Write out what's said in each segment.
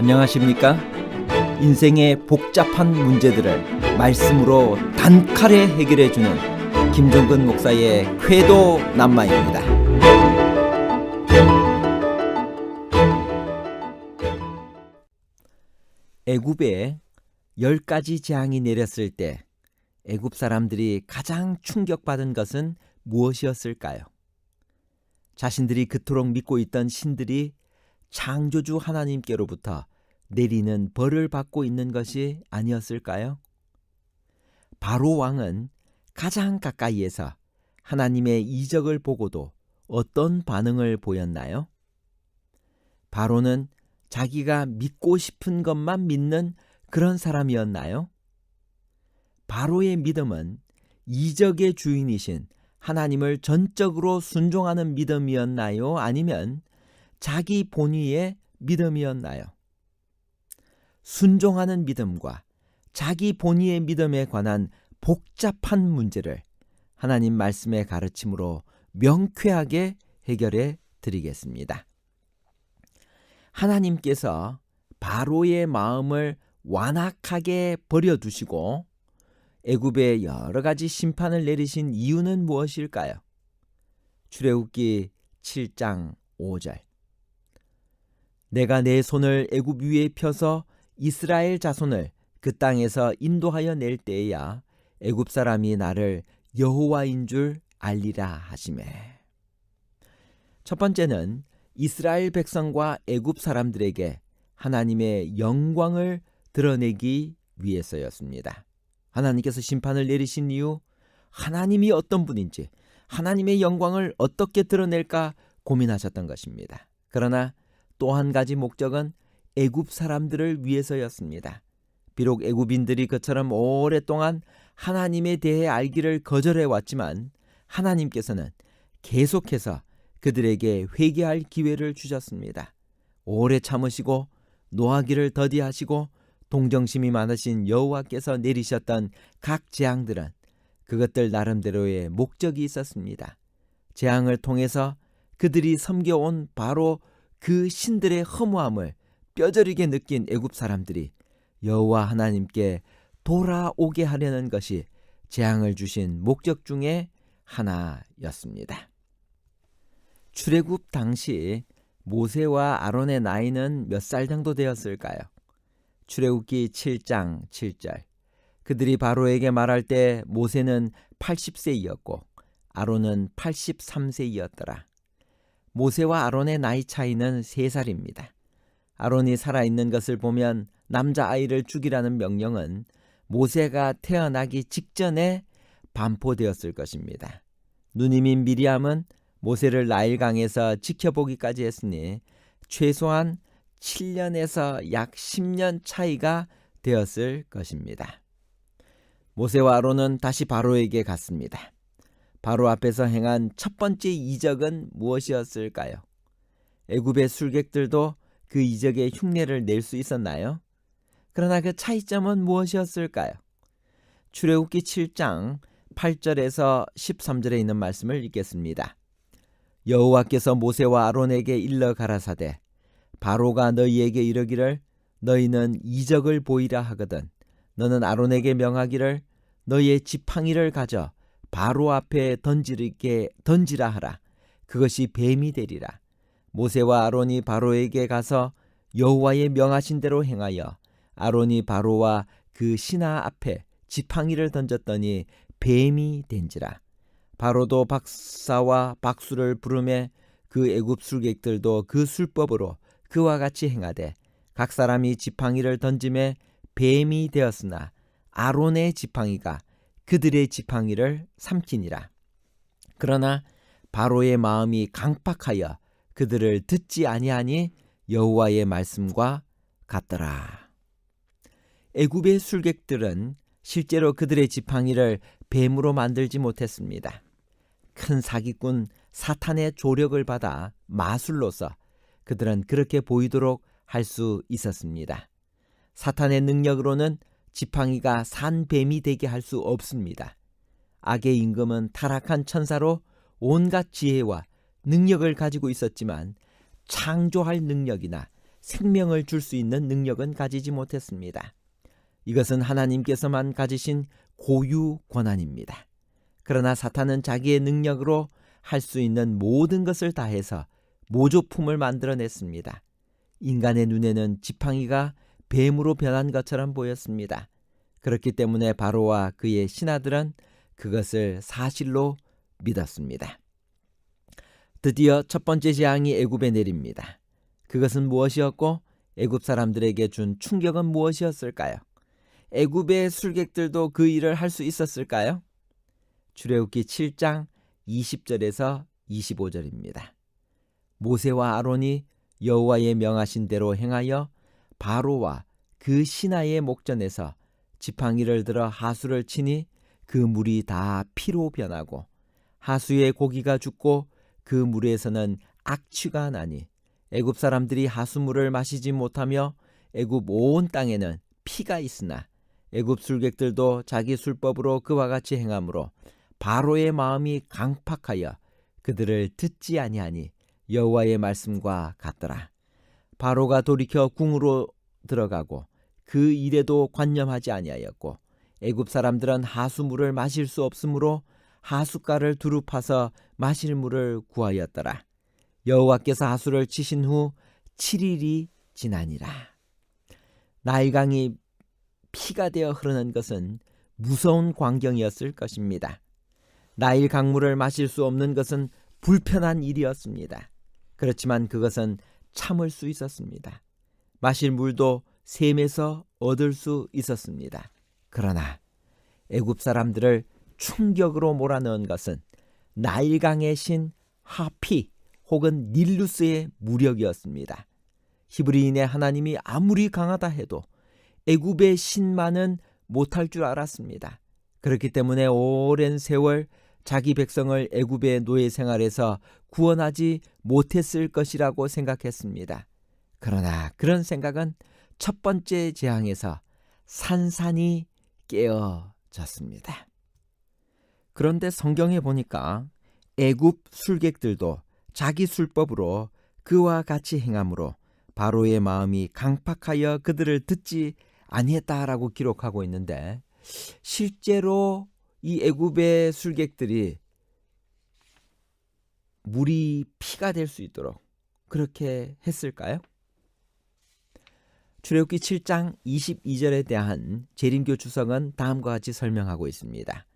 안녕하십니까? 인생의 복잡한 문제들을 말씀으로 단칼에 해결해주는 김종근 목사의 쾌도 남마입니다. 애굽에 10가지 재앙이 내렸을 때 애굽 사람들이 가장 충격받은 것은 무엇이었을까요? 자신들이 그토록 믿고 있던 신들이 창조주 하나님께로부터 내리는 벌을 받고 있는 것이 아니었을까요? 바로 왕은 가장 가까이에서 하나님의 이적을 보고도 어떤 반응을 보였나요? 바로는 자기가 믿고 싶은 것만 믿는 그런 사람이었나요? 바로의 믿음은 이적의 주인이신 하나님을 전적으로 순종하는 믿음이었나요? 아니면 자기 본위의 믿음이었나요? 순종하는 믿음과 자기 본위의 믿음에 관한 복잡한 문제를 하나님 말씀의 가르침으로 명쾌하게 해결해 드리겠습니다. 하나님께서 바로의 마음을 완악하게 버려두시고 애굽에 여러 가지 심판을 내리신 이유는 무엇일까요? 출애굽기 7장 5절. 내가 내 손을 애굽 위에 펴서 이스라엘 자손을 그 땅에서 인도하여 낼 때에야 애굽 사람이 나를 여호와인 줄 알리라 하시매. 첫 번째는 이스라엘 백성과 애굽 사람들에게 하나님의 영광을 드러내기 위해서였습니다. 하나님께서 심판을 내리신 이유, 하나님이 어떤 분인지, 하나님의 영광을 어떻게 드러낼까 고민하셨던 것입니다. 그러나 또 한 가지 목적은 애굽 사람들을 위해서였습니다. 비록 애굽인들이 그처럼 오랫동안 하나님에 대해 알기를 거절해 왔지만 하나님께서는 계속해서 그들에게 회개할 기회를 주셨습니다. 오래 참으시고 노하기를 더디하시고 동정심이 많으신 여호와께서 내리셨던 각 재앙들은 그것들 나름대로의 목적이 있었습니다. 재앙을 통해서 그들이 섬겨온 바로 그 신들의 허무함을 뼈저리게 느낀 애굽 사람들이 여호와 하나님께 돌아오게 하려는 것이 재앙을 주신 목적 중에 하나였습니다. 출애굽 당시 모세와 아론의 나이는 몇 살 정도 되었을까요? 출애굽기 7장 7절. 그들이 바로에게 말할 때 모세는 80세이었고 아론은 83세이었더라. 모세와 아론의 나이 차이는 3살입니다. 아론이 살아있는 것을 보면 남자아이를 죽이라는 명령은 모세가 태어나기 직전에 반포되었을 것입니다. 누님인 미리암은 모세를 나일강에서 지켜보기까지 했으니 최소한 7년에서 약 10년 차이가 되었을 것입니다. 모세와 아론은 다시 바로에게 갔습니다. 바로 앞에서 행한 첫 번째 이적은 무엇이었을까요? 애굽의 술객들도 그 이적의 흉내를 낼 수 있었나요? 그러나 그 차이점은 무엇이었을까요? 출애굽기 7장 8절에서 13절에 있는 말씀을 읽겠습니다. 여호와께서 모세와 아론에게 일러 가라사대 바로가 너희에게 이르기를 너희는 이적을 보이라 하거든 너는 아론에게 명하기를 너희의 지팡이를 가져 바로 앞에 던지라 하라. 그것이 뱀이 되리라. 모세와 아론이 바로에게 가서 여호와의 명하신 대로 행하여 아론이 바로와 그 신하 앞에 지팡이를 던졌더니 뱀이 된지라. 바로도 박사와 박수를 부르매 그 애굽 술객들도 그 술법으로 그와 같이 행하되 각 사람이 지팡이를 던짐에 뱀이 되었으나 아론의 지팡이가 그들의 지팡이를 삼키니라. 그러나 바로의 마음이 강팍하여 그들을 듣지 아니하니 여호와의 말씀과 같더라. 애굽의 술객들은 실제로 그들의 지팡이를 뱀으로 만들지 못했습니다. 큰 사기꾼 사탄의 조력을 받아 마술로서 그들은 그렇게 보이도록 할 수 있었습니다. 사탄의 능력으로는 지팡이가 산뱀이 되게 할 수 없습니다. 악의 임금은 타락한 천사로 온갖 지혜와 능력을 가지고 있었지만 창조할 능력이나 생명을 줄 수 있는 능력은 가지지 못했습니다. 이것은 하나님께서만 가지신 고유 권한입니다. 그러나 사탄은 자기의 능력으로 할 수 있는 모든 것을 다해서 모조품을 만들어냈습니다. 인간의 눈에는 지팡이가 뱀으로 변한 것처럼 보였습니다. 그렇기 때문에 바로와 그의 신하들은 그것을 사실로 믿었습니다. 드디어 첫 번째 재앙이 애굽에 내립니다. 그것은 무엇이었고 애굽 사람들에게 준 충격은 무엇이었을까요? 애굽의 술객들도 그 일을 할 수 있었을까요? 출애굽기 7장 20절에서 25절입니다. 모세와 아론이 여호와의 명하신 대로 행하여 바로와 그 신하의 목전에서 지팡이를 들어 하수를 치니 그 물이 다 피로 변하고 하수의 고기가 죽고 그 물에서는 악취가 나니 애굽 사람들이 하수물을 마시지 못하며 애굽 온 땅에는 피가 있으나 애굽 술객들도 자기 술법으로 그와 같이 행하므로 바로의 마음이 강팍하여 그들을 듣지 아니하니 여호와의 말씀과 같더라. 바로가 돌이켜 궁으로 들어가고 그 일에도 관념하지 아니하였고 애굽 사람들은 하수물을 마실 수 없으므로 하숫가를 두루 파서 마실 물을 구하였더라. 여호와께서 하수를 치신 후 7일이 지나니라. 나일강이 피가 되어 흐르는 것은 무서운 광경이었을 것입니다. 나일 강물을 마실 수 없는 것은 불편한 일이었습니다. 그렇지만 그것은 참을 수 있었습니다. 마실 물도 샘에서 얻을 수 있었습니다. 그러나 애굽 사람들을 충격으로 몰아넣은 것은 나일강의 신 하피 혹은 닐루스의 무력이었습니다. 히브리인의 하나님이 아무리 강하다 해도 애굽의 신만은 못할 줄 알았습니다. 그렇기 때문에 오랜 세월 자기 백성을 애굽의 노예 생활에서 구원하지 못했을 것이라고 생각했습니다. 그러나 그런 생각은 첫 번째 재앙에서 산산이 깨어졌습니다. 그런데 성경에 보니까 애굽 술객들도 자기 술법으로 그와 같이 행함으로 바로의 마음이 강팍하여 그들을 듣지 아니했다라고 기록하고 있는데, 실제로 이 애굽의 술객들이 물이 피가 될 수 있도록 그렇게 했을까요? 출애굽기 7장 22절에 대한 재림교 주석은 다음과 같이 설명하고 있습니다.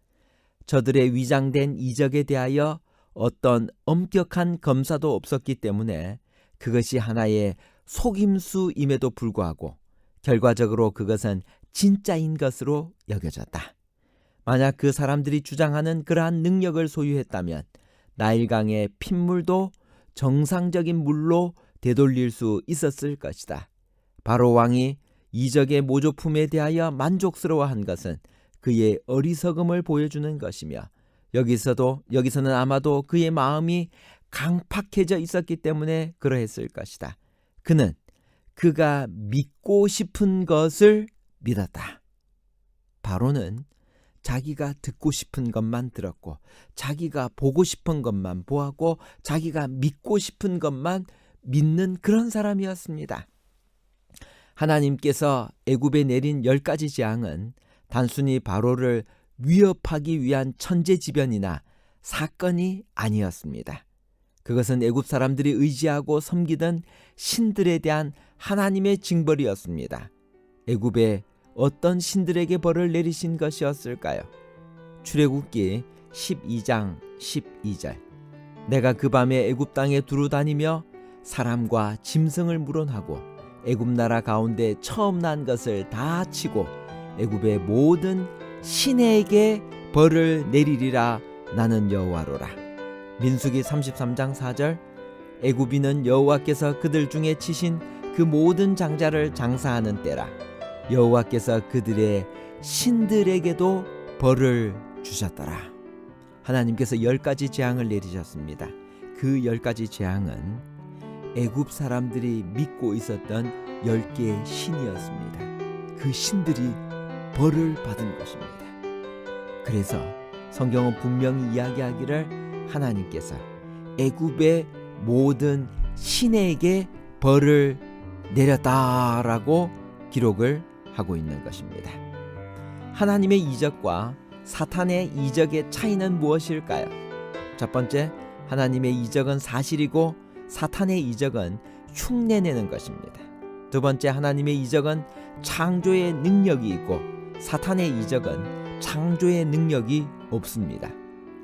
저들의 위장된 이적에 대하여 어떤 엄격한 검사도 없었기 때문에 그것이 하나의 속임수임에도 불구하고 결과적으로 그것은 진짜인 것으로 여겨졌다. 만약 그 사람들이 주장하는 그러한 능력을 소유했다면 나일강의 핏물도 정상적인 물로 되돌릴 수 있었을 것이다. 바로 왕이 이적의 모조품에 대하여 만족스러워한 것은 그의 어리석음을 보여주는 것이며 여기서는 아마도 그의 마음이 강팍해져 있었기 때문에 그러했을 것이다. 그는 그가 믿고 싶은 것을 믿었다. 바로는 자기가 듣고 싶은 것만 들었고 자기가 보고 싶은 것만 보았고 자기가 믿고 싶은 것만 믿는 그런 사람이었습니다. 하나님께서 애굽에 내린 10가지 재앙은 단순히 바로를 위협하기 위한 천재지변이나 사건이 아니었습니다. 그것은 애굽 사람들이 의지하고 섬기던 신들에 대한 하나님의 징벌이었습니다. 애굽에 어떤 신들에게 벌을 내리신 것이었을까요? 출애굽기 12장 12절. 내가 그 밤에 애굽 땅에 두루 다니며 사람과 짐승을 물어하고 애굽 나라 가운데 처음 난 것을 다 치고 애굽의 모든 신에게 벌을 내리리라. 나는 여호와로라. 민수기 33장 4절. 애굽인은 여호와께서 그들 중에 치신 그 모든 장자를 장사하는 때라. 여호와께서 그들의 신들에게도 벌을 주셨더라. 하나님께서 10가지 재앙을 내리셨습니다. 그 10가지 재앙은 애굽 사람들이 믿고 있었던 10개의 신이었습니다. 그 신들이 벌을 받은 것입니다. 그래서 성경은 분명히 이야기하기를 하나님께서 애굽의 모든 신에게 벌을 내렸다라고 기록을 하고 있는 것입니다. 하나님의 이적과 사탄의 이적의 차이는 무엇일까요? 첫 번째, 하나님의 이적은 사실이고 사탄의 이적은 흉내내는 것입니다. 두 번째, 하나님의 이적은 창조의 능력이 있고 사탄의 이적은 창조의 능력이 없습니다.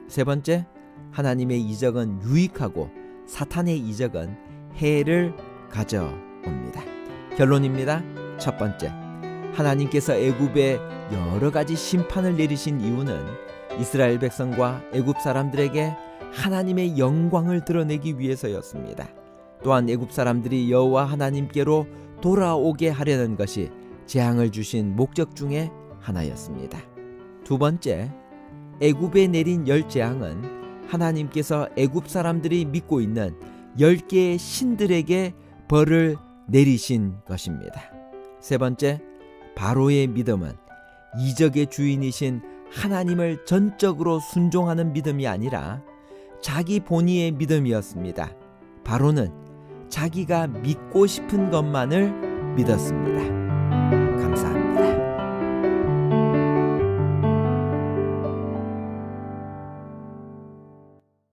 세 번째, 하나님의 이적은 유익하고 사탄의 이적은 해를 가져옵니다. 결론입니다. 첫 번째, 하나님께서 애굽에 여러 가지 심판을 내리신 이유는 이스라엘 백성과 애굽 사람들에게 하나님의 영광을 드러내기 위해서였습니다. 또한 애굽 사람들이 여호와 하나님께로 돌아오게 하려는 것이 재앙을 주신 목적 중에 하나였습니다. 두 번째, 애굽에 내린 10재앙은 하나님께서 애굽 사람들이 믿고 있는 10개의 신들에게 벌을 내리신 것입니다. 세 번째, 바로의 믿음은 이적의 주인이신 하나님을 전적으로 순종하는 믿음이 아니라 자기 본의의 믿음이었습니다. 바로는 자기가 믿고 싶은 것만을 믿었습니다.